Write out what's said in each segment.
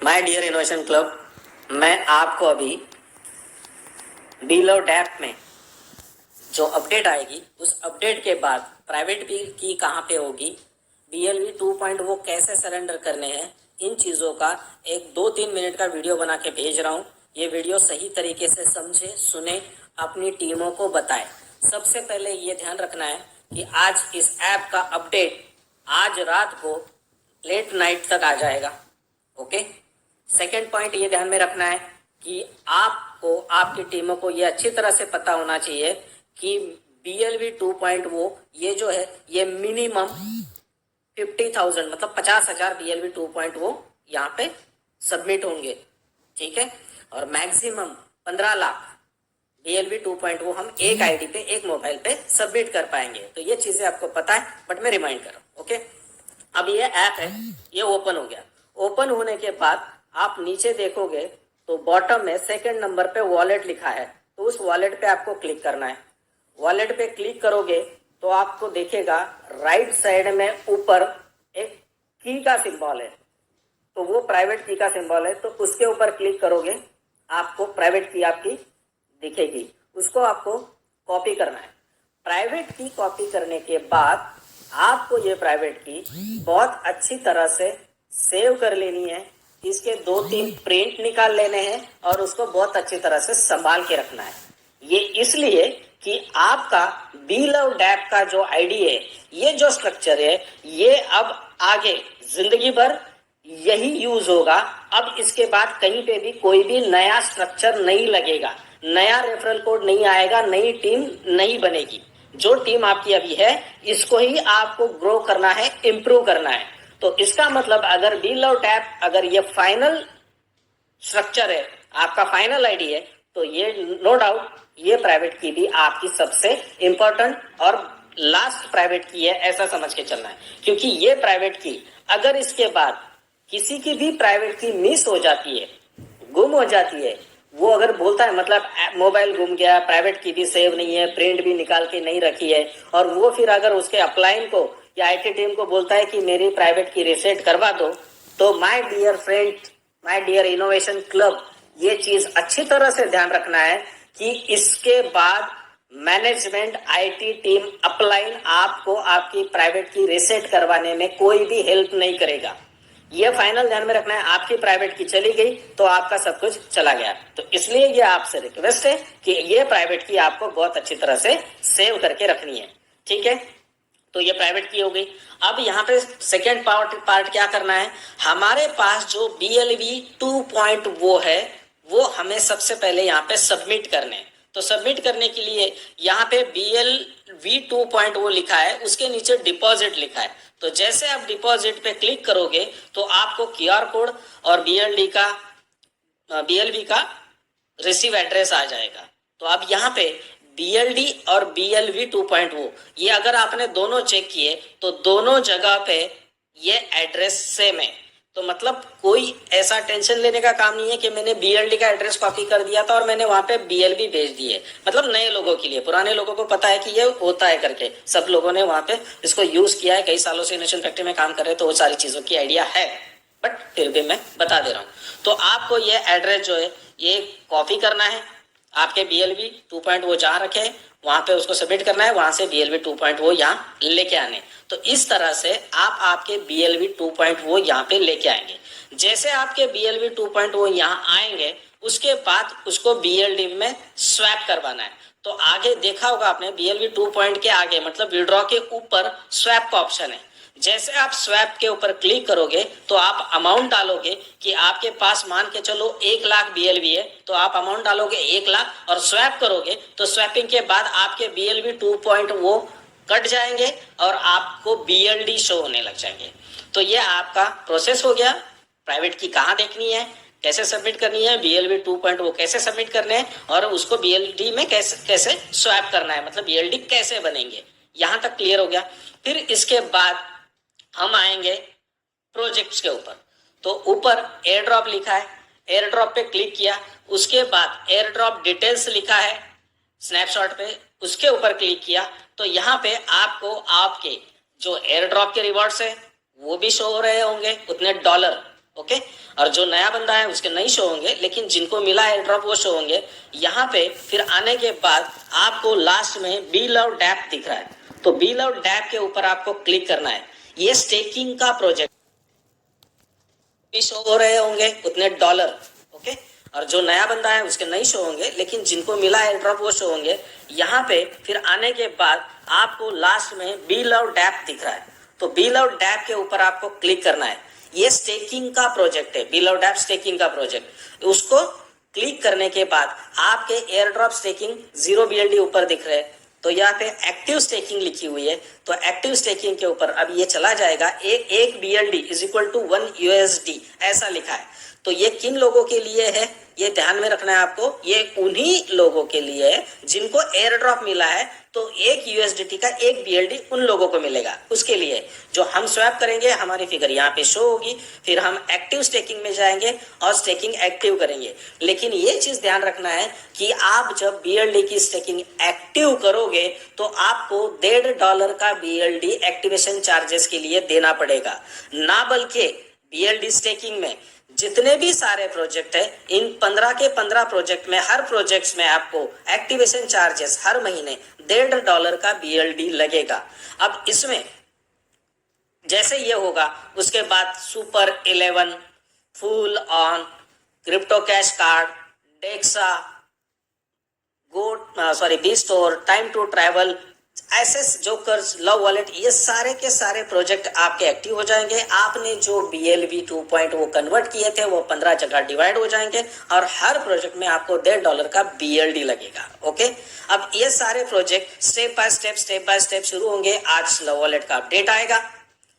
My dear innovation club, मैं आपको अभी बीलव डैप में जो अपडेट आएगी उस अपडेट के बाद प्राइवेट बिल की कहाँ पे होगी, BLV 2 वो कैसे सरेंडर करने हैं, इन चीज़ों का एक 2-3 मिनट का वीडियो बना के भेज रहा हूँ। ये वीडियो सही तरीके से समझे, सुने, अपनी टीमों को बताएं। सबसे पहले ये ध्यान रखना है कि आज इस ऐप का अपडेट आज रात को लेट नाइट तक आ जाएगा। ओके। सेकेंड पॉइंट ये ध्यान में रखना है कि आपको, आपकी टीमों को ये अच्छी तरह से पता होना चाहिए कि BLV 2 वो ये जो है ये मिनिमम 50,000 मतलब 50,000 BLV 2 वो यहाँ पे सबमिट होंगे, ठीक है। और मैक्सिमम 15 लाख BLV 2 वो हम एक आईडी पे, एक मोबाइल पे सबमिट कर पाएंगे। तो ये चीजें आपको पता है, बट मैं रिमाइंड कर रहा हूँ। ओके। अब ये ऐप है, ये ओपन हो गया। ओपन होने के बाद आप नीचे देखोगे तो बॉटम में सेकंड नंबर पे वॉलेट लिखा है, तो उस वॉलेट पे आपको क्लिक करना है। वॉलेट पे क्लिक करोगे तो आपको देखेगा राइट साइड में ऊपर एक की का सिंबल है, तो वो प्राइवेट की का सिंबल है, तो उसके ऊपर क्लिक करोगे आपको प्राइवेट की आपकी दिखेगी। उसको आपको कॉपी करना है। प्राइवेट की कॉपी करने के बाद आपको ये प्राइवेट की बहुत अच्छी तरह से सेव कर लेनी है। इसके 2-3 प्रिंट निकाल लेने हैं और उसको बहुत अच्छी तरह से संभाल के रखना है। ये इसलिए कि आपका बीलव डैप का जो आईडी है, ये जो स्ट्रक्चर है, ये अब आगे जिंदगी भर यही यूज होगा। अब इसके बाद कहीं पे भी कोई भी नया स्ट्रक्चर नहीं लगेगा, नया रेफरल कोड नहीं आएगा, नई टीम नहीं बनेगी। जो टीम आपकी अभी है इसको ही आपको ग्रो करना है, इंप्रूव करना है। तो इसका मतलब अगर बीलव डैप अगर ये फाइनल स्ट्रक्चर है, आपका फाइनल आईडी है, तो ये नो डाउट ये प्राइवेट की भी आपकी सबसे इंपॉर्टेंट और लास्ट प्राइवेट की है, ऐसा समझ के चलना है। क्योंकि ये प्राइवेट की अगर इसके बाद किसी की भी प्राइवेट की मिस हो जाती है, गुम हो जाती है, वो अगर बोलता है मतलब मोबाइल गुम गया, प्राइवेट की भी सेव नहीं है, प्रिंट भी निकाल के नहीं रखी है, और वो फिर अगर उसके अपलाइन को या IT टीम को बोलता है कि मेरी प्राइवेट की रीसेट करवा दो, तो my dear friend, my dear innovation club, ये चीज अच्छी तरह से ध्यान रखना है कि इसके बाद मैनेजमेंट, IT टीम, अपलाइन आपको आपकी प्राइवेट की रीसेट करवाने में कोई भी हेल्प नहीं करेगा। ये फाइनल ध्यान में रखना है। आपकी प्राइवेट की चली गई तो आपका सब कुछ चला गया। तो इसलिए ये आपसे रिक्वेस्ट है कि ये प्राइवेट की आपको बहुत अच्छी तरह से सेव करके रखनी है, ठीक है। तो ये प्राइवेट की हो गई। अब यहाँ पे सेकेंड पार्ट क्या करना है, हमारे पास जो BLV 2 वो है, वो हमें सबसे पहले यहाँ पे सबमिट करने। तो सबमिट करने के लिए यहाँ पे BLV 2 वो लिखा है, उसके नीचे डिपॉजिट लिखा है। तो जैसे आप डिपॉजिट पे क्लिक करोगे तो आपको QR कोड और BLV का रिसीव एड्रेस आ जाएगा। तो अब यहाँ पे BLD और BLV 2 ये अगर आपने दोनों चेक किए तो दोनों जगह पे ये एड्रेस सेम है। तो मतलब कोई ऐसा टेंशन लेने का काम नहीं है कि मैंने BLD का एड्रेस कॉपी कर दिया था और मैंने वहां पे BLV भेज दिए। मतलब नए लोगों के लिए, पुराने लोगों को पता है कि ये होता है करके, सब लोगों ने वहां पे इसको यूज किया है, कई सालों से इनोवेशन फैक्ट्री में काम कर रहे हैं, तो वो सारी चीजों की आइडिया है, बट फिर भी मैं बता दे रहा हूँ। तो आपको ये एड्रेस जो है ये कॉपी करना है, आपके BLV 2 वो जहाँ रखे वहां पे उसको सबमिट करना है, वहां से BLV 2 वो यहाँ लेके आने। तो इस तरह से आप आपके BLV 2 वो यहाँ पे लेके आएंगे। जैसे आपके BLV 2 वो यहाँ आएंगे, उसके बाद उसको BLD में स्वैप करवाना है। तो आगे देखा होगा आपने BLV 2 के आगे मतलब विड्रॉ के ऊपर स्वैप का ऑप्शन है। जैसे आप स्वैप के ऊपर क्लिक करोगे तो आप अमाउंट डालोगे कि आपके पास मान के चलो 1 लाख BLV है, तो आप अमाउंट डालोगे 1 लाख और स्वैप करोगे तो स्वैपिंग के बाद आपके BLV 2 वो कट जाएंगे और आपको BLD शो होने लग जाएंगे। तो ये आपका प्रोसेस हो गया। प्राइवेट की कहाँ देखनी है, कैसे सबमिट करनी है, BLV 2 वो कैसे सबमिट करने हैं और उसको BLD में कैसे स्वैप करना है, मतलब BLD कैसे बनेंगे, यहाँ तक क्लियर हो गया। फिर इसके बाद हम आएंगे प्रोजेक्ट्स के ऊपर। तो ऊपर एयर ड्रॉप लिखा है, एयर ड्रॉप पे क्लिक किया, उसके बाद एयर ड्रॉप डिटेल्स लिखा है स्नैपशॉट पे, उसके ऊपर क्लिक किया तो यहाँ पे आपको आपके जो एयर ड्रॉप के रिवॉर्ड्स है वो भी शो हो रहे होंगे, उतने डॉलर, ओके। और जो नया बंदा है उसके नहीं शो होंगे, लेकिन जिनको मिला एयर ड्रॉप वो शो होंगे। यहाँ पे फिर आने के बाद आपको लास्ट में बी लव डैप दिख रहा है, तो बी लव डैप के ऊपर आपको क्लिक करना है। ये स्टेकिंग का प्रोजेक्ट भी शो हो रहे होंगे उतने डॉलर, ओके। और जो नया बंदा है उसके नहीं शो होंगे, लेकिन जिनको मिला एयर ड्रॉप वो शो होंगे। यहाँ पे फिर आने के बाद आपको लास्ट में बी लव डैप दिख रहा है, तो बी लव डैप के ऊपर आपको क्लिक करना है। ये स्टेकिंग का प्रोजेक्ट है, बी लव डैप स्टेकिंग का प्रोजेक्ट। उसको क्लिक करने के बाद आपके एयर ड्रॉप स्टेकिंग 0 BLD ऊपर दिख रहे हैं, तो यहाँ पे एक्टिव स्टेकिंग लिखी हुई है, तो एक्टिव स्टेकिंग के ऊपर अब ये चला जाएगा। एक BLD is equal to 1 USD ऐसा लिखा है। तो ये किन लोगों के लिए है, ये ध्यान में रखना है आपको। ये उन्हीं लोगों के लिए है जिनको एयर ड्रॉप मिला है, तो 1 USDT का 1 BLD उन लोगों को मिलेगा। उसके लिए जो हम स्वैप करेंगे हमारी फिगर यहाँ पे शो होगी, फिर हम एक्टिव स्टेकिंग में जाएंगे और स्टेकिंग एक्टिव करेंगे। लेकिन ये चीज ध्यान रखना है कि आप जब BLD की स्टेकिंग एक्टिव करोगे तो आपको $1.5 का BLD एक्टिवेशन चार्जेस के लिए देना पड़ेगा, ना बल्कि BLD स्टेकिंग में जितने भी सारे प्रोजेक्ट है, इन 15 के 15 प्रोजेक्ट में हर प्रोजेक्ट में आपको एक्टिवेशन चार्जेस हर महीने $1.5 का BLD लगेगा। अब इसमें जैसे ये होगा उसके बाद super 11, full on, crypto cash card, Dexa, B store, time to travel, SS jokers, love wallet, ये सारे के सारे प्रोजेक्ट आपके एक्टिव हो जाएंगे। आपने जो BLV 2 वो कन्वर्ट किए थे वो 15 जगह डिवाइड हो जाएंगे और हर प्रोजेक्ट में आपको $1.5 का BLD लगेगा, ओके। अब ये सारे प्रोजेक्ट स्टेप बाय स्टेप शुरू होंगे। आज लव वॉलेट का अपडेट आएगा,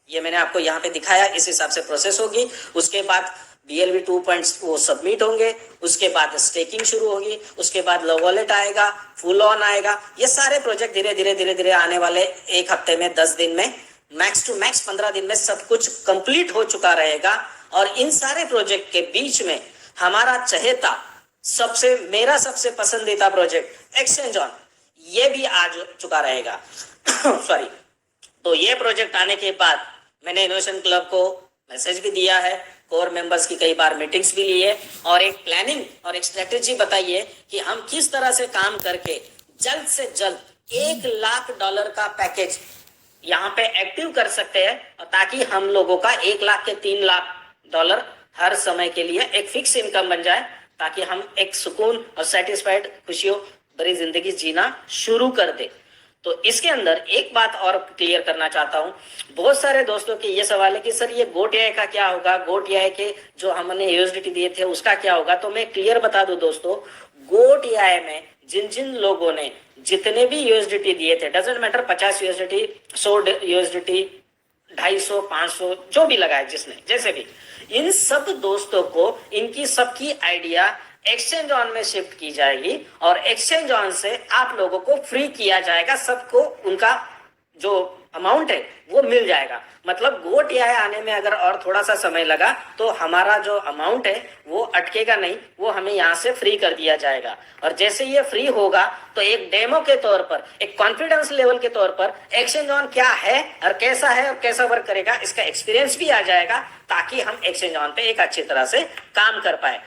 ये मैंने आपको यहाँ पे दिखाया, इस हिसाब से प्रोसेस होगी। उसके बाद BLV 2 वो सबमिट होंगे, उसके बाद स्टेकिंग शुरू होगी, उसके बाद लव वॉलेट आएगा, फुल ऑन आएगा। ये सारे प्रोजेक्ट धीरे धीरे आने वाले 1 हफ्ते में, 10 दिन में, मैक्स टू मैक्स 15 दिन में सब कुछ कंप्लीट हो चुका रहेगा। और इन सारे प्रोजेक्ट के बीच में हमारा चहेता मेरा सबसे पसंदीदा प्रोजेक्ट एक्सचेंज ऑन, ये भी आ चुका रहेगा सॉरी। तो ये प्रोजेक्ट आने के बाद मैंने इनोवेशन क्लब को मैसेज भी दिया है, कोर मेंबर्स की कई बार मीटिंग्स भी ली है और एक प्लानिंग और एक स्ट्रेटेजी बताई है कि हम किस तरह से काम करके जल्द से जल्द $1 लाख का पैकेज यहाँ पे एक्टिव कर सकते हैं, ताकि हम लोगों का 1 लाख के $3 लाख हर समय के लिए एक फिक्स इनकम बन जाए, ताकि हम एक सुकून और सेटिस्फाइड खुशियों भरी जिंदगी जीना शुरू कर दे। तो इसके अंदर एक बात और क्लियर करना चाहता हूं, बहुत सारे दोस्तों के ये सवाल है कि सर ये GoTI का क्या होगा, GoTI के जो हमने USDT दिए थे उसका क्या होगा। तो मैं क्लियर बता दूं दोस्तों, GoTI में जिन जिन लोगों ने जितने भी USDT दिए थे, डजेंट मैटर 50 USDT, 100 USDT, 250, 500 जो भी लगाए जिसने जैसे भी, इन सब दोस्तों को इनकी सबकी आइडिया एक्सचेंज ऑन में शिफ्ट की जाएगी और एक्सचेंज ऑन से आप लोगों को फ्री किया जाएगा, सबको उनका जो अमाउंट है वो मिल जाएगा। मतलब GoTI आने में अगर और थोड़ा सा समय लगा तो हमारा जो अमाउंट है वो अटकेगा नहीं, वो हमें यहाँ से फ्री कर दिया जाएगा। और जैसे ये फ्री होगा तो एक डेमो के तौर पर, एक कॉन्फिडेंस लेवल के तौर पर एक्सचेंज ऑन क्या है और कैसा वर्क करेगा इसका एक्सपीरियंस भी आ जाएगा, ताकि हम एक्सचेंज ऑन पे एक अच्छी तरह से काम कर पाए।